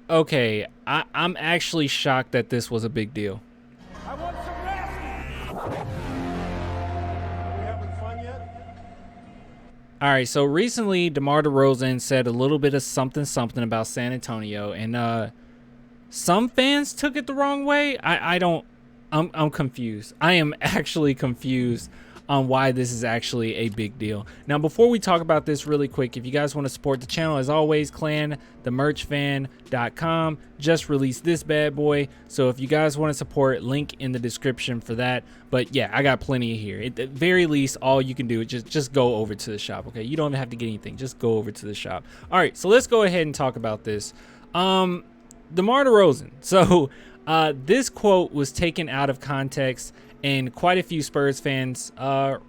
Okay, I'm actually shocked that this was a big deal. I want some rest. Are we having fun yet? All right, so recently DeMar Derozan said a little bit of something about San Antonio, and some fans took it the wrong way. I don't. I'm confused. I am actually confused on why this is actually a big deal. Now, before we talk about this really quick, if you guys want to support the channel, as always, clanthemerchfan.com just released this bad boy. So if you guys want to support, link in the description for that. But yeah, I got plenty here. At the very least, all you can do is just go over to the shop, okay? You don't even have to get anything. Just go over to the shop. All right, so let's go ahead and talk about this. DeMar DeRozan. So this quote was taken out of context, and quite a few Spurs fans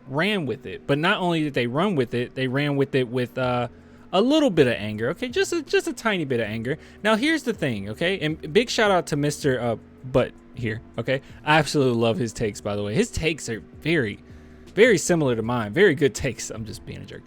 ran with it. But not only did they run with it, they ran with it with a little bit of anger. Okay, just a tiny bit of anger. Now here's the thing, okay, and big shout out to Mr. Butt here. Okay, I absolutely love his takes. By the way, his takes are very similar to mine. Very good takes. I'm just being a jerk.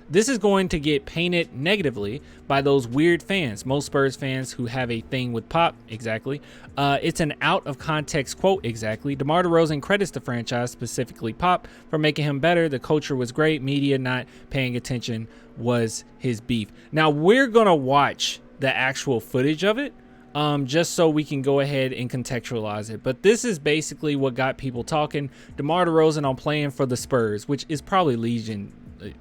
This is going to get painted negatively by those weird fans. Most Spurs fans who have a thing with Pop. Exactly. It's an out of context quote. Exactly. DeMar DeRozan credits the franchise, specifically Pop, for making him better. The culture was great. Media not paying attention was his beef. Now we're gonna watch the actual footage of it. Just so we can go ahead and contextualize it. But this is basically what got people talking. DeMar DeRozan on playing for the Spurs, which is probably Legion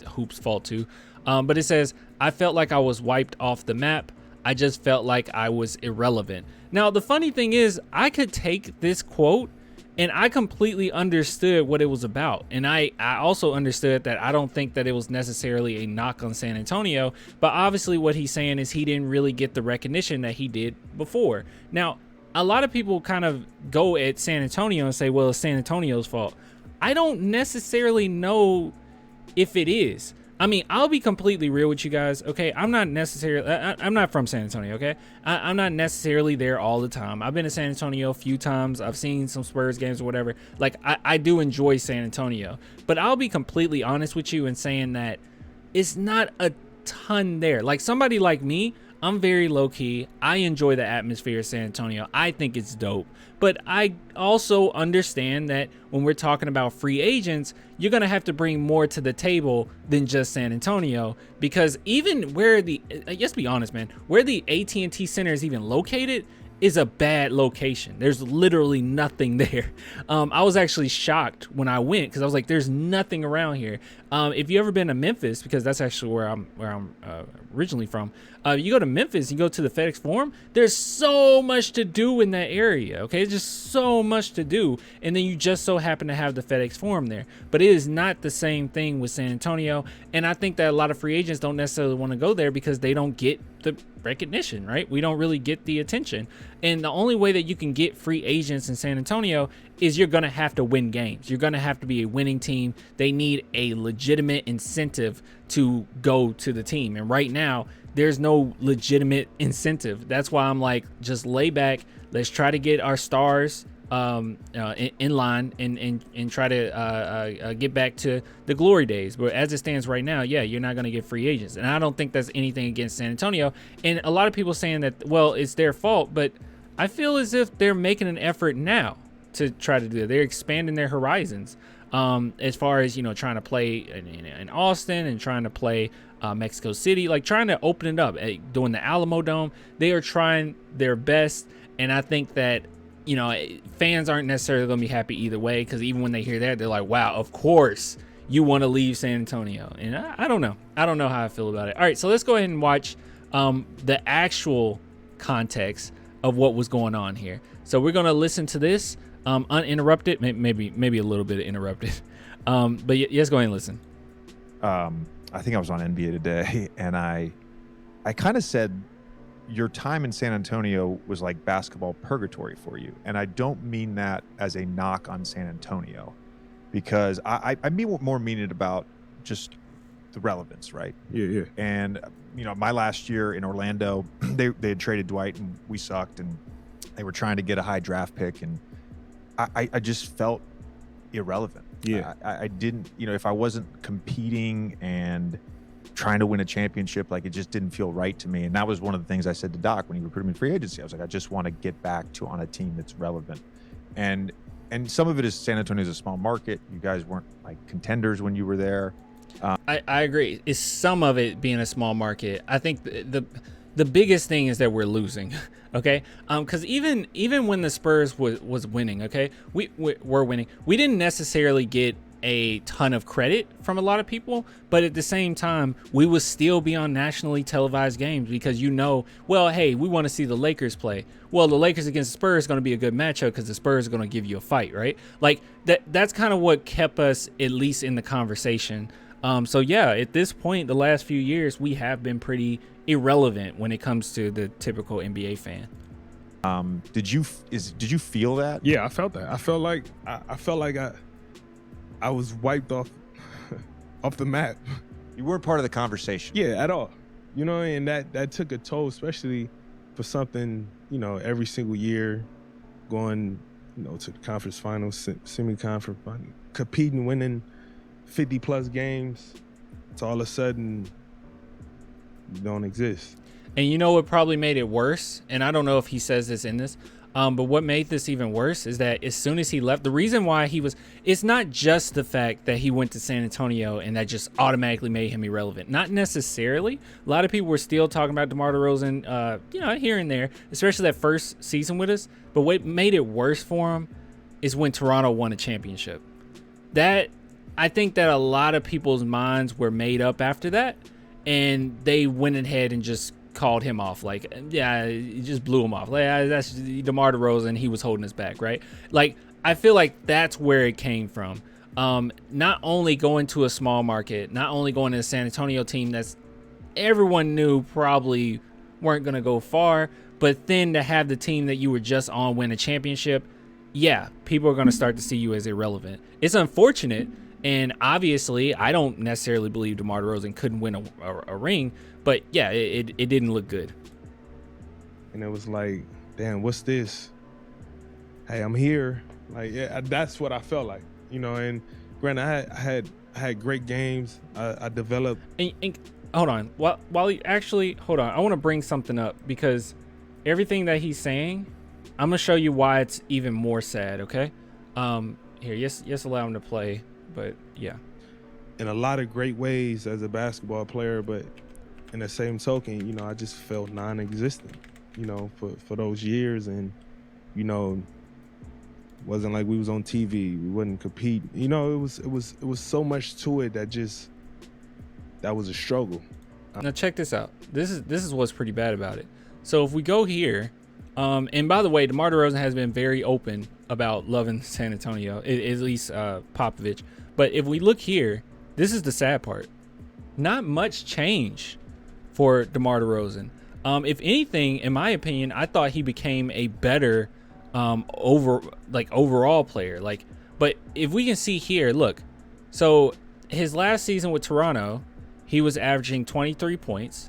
Hoop's fault too. But it says, I felt like I was wiped off the map. I just felt like I was irrelevant. Now, the funny thing is, I could take this quote and I completely understood what it was about. And I also understood that I don't think that it was necessarily a knock on San Antonio, but obviously what he's saying is he didn't really get the recognition that he did before. Now, a lot of people kind of go at San Antonio and say, well, it's San Antonio's fault. I don't necessarily know if it is. I mean, I'll be completely real with you guys, okay? I'm not necessarily, I'm not from San Antonio, okay? I'm not necessarily there all the time. I've been to San Antonio a few times. I've seen some Spurs games or whatever. Like, I do enjoy San Antonio. But I'll be completely honest with you in saying that it's not a ton there. Like, somebody like me, I'm very low-key. I enjoy the atmosphere of San Antonio. I think it's dope. But I also understand that when we're talking about free agents, you're going to have to bring more to the table than just San Antonio. Because even where the, let's be honest, man, where the AT&T Center is even located is a bad location. There's literally nothing there. I was actually shocked when I went because I was like, there's nothing around here. If you ever been to Memphis, because that's actually where I'm originally from, you go to Memphis, you go to the FedEx Forum, there's so much to do in that area, okay? Just so much to do, and then you just so happen to have the FedEx Forum there. But it is not the same thing with San Antonio, and I think that a lot of free agents don't necessarily want to go there because they don't get the recognition, right? We don't really get the attention, and the only way that you can get free agents in San Antonio is you're going to have to win games. You're going to have to be a winning team. They need a legitimate incentive to go to the team. And right now, there's no legitimate incentive. That's why I'm like, just lay back. Let's try to get our stars in line and try to get back to the glory days. But as it stands right now, yeah, you're not going to get free agents. And I don't think that's anything against San Antonio. And a lot of people saying that, well, it's their fault. But I feel as if they're making an effort now to try to do it. They're expanding their horizons as far as, you know, trying to play in Austin and trying to play Mexico City, like trying to open it up, doing the Alamo Dome. They are trying their best, and I think that, you know, fans aren't necessarily going to be happy either way, because even when they hear that, they're like, wow, of course you want to leave San Antonio. And I don't know. I don't know how I feel about it. All right, so let's go ahead and watch the actual context of what was going on here. So we're going to listen to this uninterrupted, maybe a little bit interrupted. But yes, go ahead and listen. I think I was on NBA Today, and I kind of said your time in San Antonio was like basketball purgatory for you. And I don't mean that as a knock on San Antonio, because I more mean it about just the relevance, right? Yeah. And, you know, my last year in Orlando, they had traded Dwight and we sucked, and they were trying to get a high draft pick, and I just felt irrelevant. Yeah. I didn't, you know, if I wasn't competing and trying to win a championship. Like, it just didn't feel right to me. And that was one of the things I said to Doc when he recruited me in free agency. I was like, I just want to get back to on a team that's relevant. And some of it is San Antonio is a small market. You guys weren't like contenders when you were there. I agree. It's some of it being a small market. I think the biggest thing is that we're losing. Okay. Because even when the Spurs was winning, okay, we were winning. We didn't necessarily get a ton of credit from a lot of people, but at the same time, we would still be on nationally televised games because well, hey, we want to see the Lakers play. Well, the Lakers against the Spurs is going to be a good matchup because the Spurs are going to give you a fight, right? Like that's kind of what kept us at least in the conversation. So yeah, at this point, the last few years, we have been pretty irrelevant when it comes to the typical NBA fan. Did you feel that? Yeah, I felt that. I felt like I was wiped off the map. You weren't part of the conversation. Yeah, at all. And that took a toll, especially for something, every single year going, to the conference finals, semi-conference final, competing, winning 50-plus games. It's all of a sudden you don't exist. And what probably made it worse, and I don't know if he says this in this, but what made this even worse is that as soon as he left, the reason why it's not just the fact that he went to San Antonio and that just automatically made him irrelevant. Not necessarily. A lot of people were still talking about DeMar DeRozan, here and there, especially that first season with us. But what made it worse for him is when Toronto won a championship. I think that a lot of people's minds were made up after that, and they went ahead and just called him off. Like, yeah, he just blew him off. Like, that's DeMar DeRozan. He was holding us back, right? Like, I feel like that's where it came from. Not only going to a small market, not only going to a San Antonio team that's everyone knew probably weren't going to go far, but then to have the team that you were just on win a championship, yeah, people are going to start to see you as irrelevant. It's unfortunate, and obviously, I don't necessarily believe DeMar DeRozan couldn't win a ring, but yeah, it didn't look good. And it was like, damn, what's this? Hey, I'm here. Like, yeah, that's what I felt like, And granted, I had great games. I developed. And hold on, hold on. I want to bring something up because everything that he's saying, I'm gonna show you why it's even more sad. Okay, here, yes, allow him to play, but yeah. In a lot of great ways as a basketball player, but in the same token, I just felt non-existent, for those years. And, wasn't like we was on TV. We wouldn't compete. It was so much to it that was a struggle. Now check this out. This is what's pretty bad about it. So if we go here, and by the way, DeMar DeRozan has been very open about loving San Antonio, at least Popovich. But if we look here, this is the sad part. Not much change for DeMar DeRozan. If anything, in my opinion, I thought he became a better overall player. But if we can see here, look. So his last season with Toronto, he was averaging 23 points.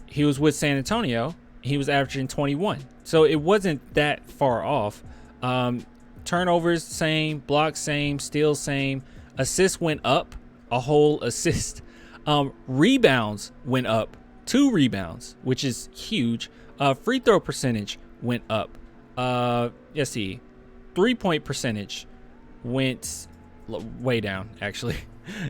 He was with San Antonio, he was averaging 21. So it wasn't that far off. Turnovers same, blocks same, steals same. Assists went up a whole assist. Rebounds went up 2 rebounds, which is huge. Free throw percentage went up. Let's see. 3-point percentage went way down, actually.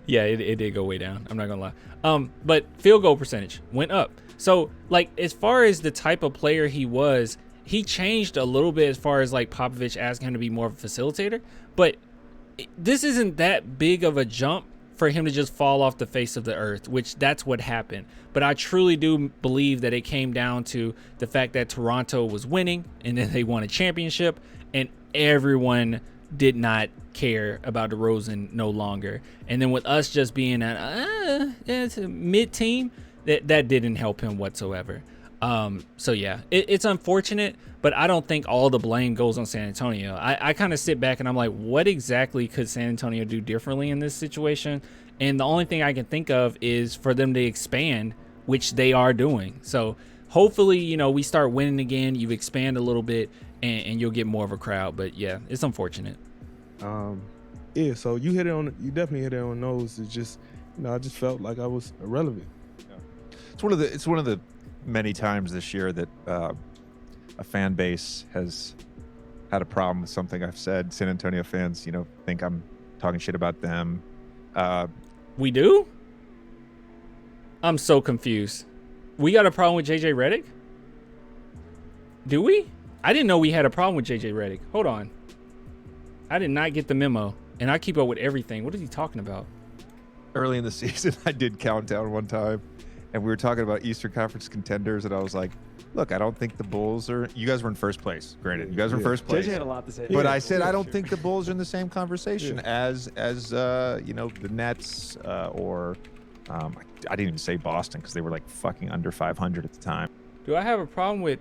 Yeah, it did go way down. I'm not gonna lie. But field goal percentage went up. So, like, as far as the type of player he was, he changed a little bit as far as like Popovich asking him to be more of a facilitator. But this isn't that big of a jump for him to just fall off the face of the earth, which that's what happened. But I truly do believe that it came down to the fact that Toronto was winning and then they won a championship and everyone did not care about DeRozan no longer. And then with us just being it's a mid team, that didn't help him whatsoever. So yeah, it's unfortunate, but I don't think all the blame goes on San Antonio. I kind of sit back and I'm like, what exactly could San Antonio do differently in this situation? And the only thing I can think of is for them to expand, which they are doing. So hopefully, we start winning again. You expand a little bit and you'll get more of a crowd. But yeah, it's unfortunate. Yeah, so you definitely hit it on those. It's just, I just felt like I was irrelevant. It's one of the many times this year that a fan base has had a problem with something I've said. San Antonio fans, think I'm talking shit about them. We do? I'm so confused. We got a problem with JJ Redick? Do we? I didn't know we had a problem with JJ Redick. Hold on. I did not get the memo, and I keep up with everything. What is he talking about? Early in the season, I did countdown one time, and we were talking about Eastern Conference contenders, and I was like, look, I don't think the Bulls are... You guys were in first place. Granted, you guys were in first place. JJ had a lot to say. But I said I don't think the Bulls are in the same conversation as the Nets or... I didn't even say Boston because they were like fucking under 500 at the time. Do I have a problem with...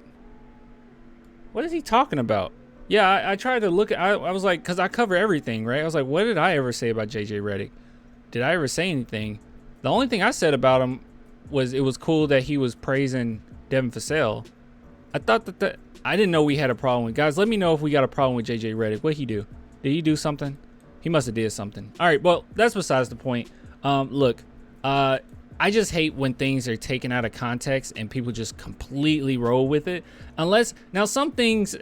What is he talking about? Yeah, I tried to look at... I was like, because I cover everything, right? I was like, what did I ever say about JJ Redick? Did I ever say anything? The only thing I said about him was it was cool that he was praising Devin Vassell. I thought that I didn't know we had a problem with... Guys, let me know if we got a problem with JJ Redick. What'd he do? Did he do something? He must have did something. All right, well, that's besides the point. Look, I just hate when things are taken out of context and people just completely roll with it. Unless... Now, some things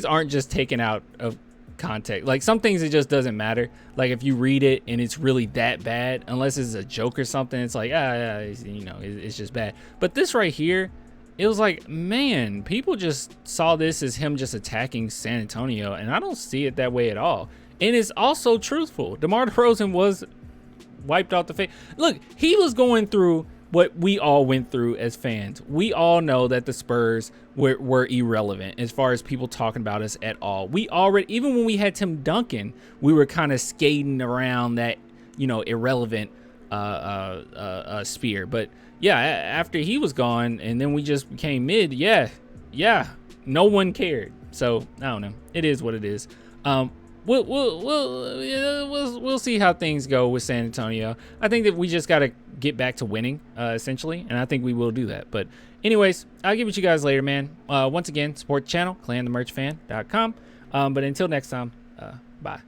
aren't just taken out of context. Like, some things it just doesn't matter. Like, if you read it and it's really that bad, unless it's a joke or something, it's like, it's just bad. But this right here, it was like, man, people just saw this as him just attacking San Antonio, and I don't see it that way at all. And it's also truthful. DeMar Derozan was wiped off the face. Look, he was going through what we all went through as fans. We all know that the Spurs were irrelevant as far as people talking about us at all. We already, even when we had Tim Duncan, we were kind of skating around that, irrelevant sphere. But yeah, after he was gone and then we just became mid, yeah, no one cared. So I don't know. It is what it is. We'll see how things go with San Antonio. I think that we just got to get back to winning, essentially, and I think we will do that. But anyways, I'll give it to you guys later, man. Once again, support the channel, clanthemerchfan.com. But until next time, bye.